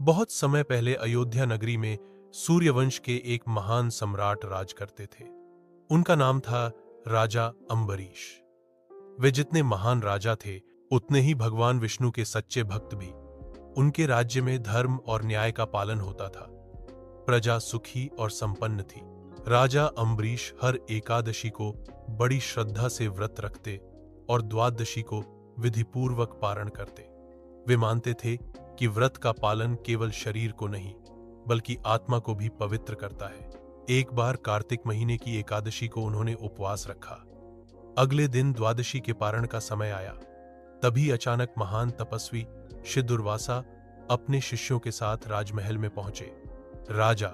बहुत समय पहले अयोध्या नगरी में सूर्यवंश के एक महान सम्राट राज करते थे। उनका नाम था राजा अम्बरीश। वे जितने महान राजा थे, उतने ही भगवान विष्णु के सच्चे भक्त भी। उनके राज्य में धर्म और न्याय का पालन होता था। प्रजा सुखी और संपन्न थी। राजा अम्बरीश हर एकादशी को बड़ी श्रद्धा से व्रत रखते और द्वादशी को विधिपूर्वक पारण करते। वे मानते थे कि व्रत का पालन केवल शरीर को नहीं, बल्कि आत्मा को भी पवित्र करता है। एक बार कार्तिक महीने की एकादशी को उन्होंने उपवास रखा। अगले दिन द्वादशी के पारण का समय आया। तभी अचानक महान तपस्वी श्री दुर्वासा अपने शिष्यों के साथ राजमहल में पहुंचे। राजा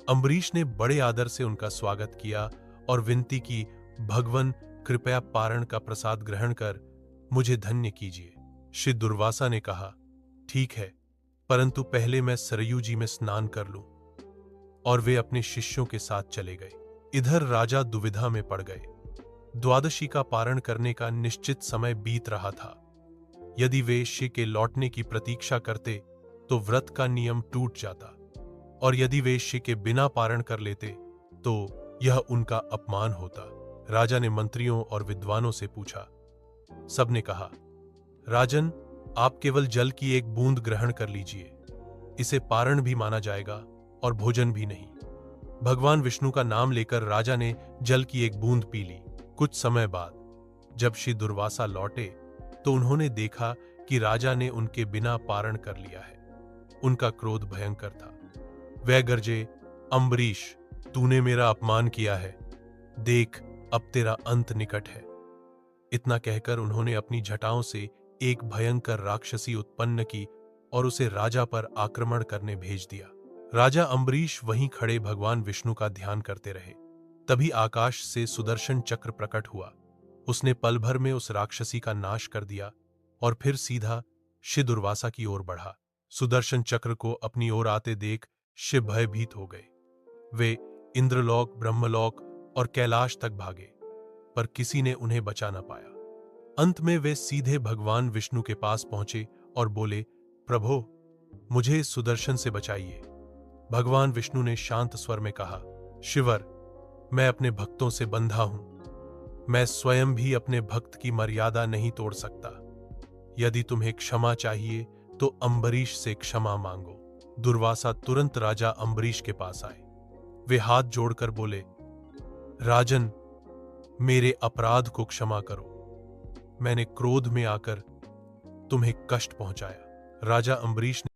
अम्बरीश ने बड़े आदर से उनका स्वागत किया और विनती की, भगवन कृपया पारण का प्रसाद ग्रहण कर मुझे धन्य कीजिए। श्री दुर्वासा ने कहा, ठीक है, परंतु पहले मैं सरयू जी में स्नान कर लूं। और वे अपने शिष्यों के साथ चले गए। इधर राजा दुविधा में पड़ गए। द्वादशी का पारण करने का निश्चित समय बीत रहा था। यदि वे शिव के लौटने की प्रतीक्षा करते तो व्रत का नियम टूट जाता, और यदि वे शिव के बिना पारण कर लेते तो यह उनका अपमान होता। राजा ने मंत्रियों और विद्वानों से पूछा। सबने कहा, राजन, आप केवल जल की एक बूंद ग्रहण कर लीजिए। इसे पारण भी माना जाएगा और भोजन भी नहीं। भगवान विष्णु का नाम लेकर राजा ने जल की एक बूंद पी ली। कुछ समय बाद जब श्री दुर्वासा लौटे तो उन्होंने देखा कि राजा ने उनके बिना पारण कर लिया है। उनका क्रोध भयंकर था। वह गरजे, अम्बरीश, तूने मेरा अपमान किया है। देख, अब तेरा अंत निकट है। इतना कहकर उन्होंने अपनी जटाओं से एक भयंकर राक्षसी उत्पन्न की और उसे राजा पर आक्रमण करने भेज दिया। राजा अम्बरीश वहीं खड़े भगवान विष्णु का ध्यान करते रहे। तभी आकाश से सुदर्शन चक्र प्रकट हुआ। उसने पल भर में उस राक्षसी का नाश कर दिया और फिर सीधा शिव दुर्वासा की ओर बढ़ा। सुदर्शन चक्र को अपनी ओर आते देख शिव भयभीत हो गए। वे इंद्रलोक, ब्रह्मलोक और कैलाश तक भागे, पर किसी ने उन्हें बचा न पाया। अंत में वे सीधे भगवान विष्णु के पास पहुंचे और बोले, प्रभो, मुझे इस सुदर्शन से बचाइए। भगवान विष्णु ने शांत स्वर में कहा, शिवर, मैं अपने भक्तों से बंधा हूं। मैं स्वयं भी अपने भक्त की मर्यादा नहीं तोड़ सकता। यदि तुम्हें क्षमा चाहिए तो अम्बरीश से क्षमा मांगो। दुर्वासा तुरंत राजा अम्बरीश के पास आए। वे हाथ जोड़कर बोले, राजन, मेरे अपराध को क्षमा करो। मैंने क्रोध में आकर तुम्हें कष्ट पहुंचाया। राजा अम्बरीश ने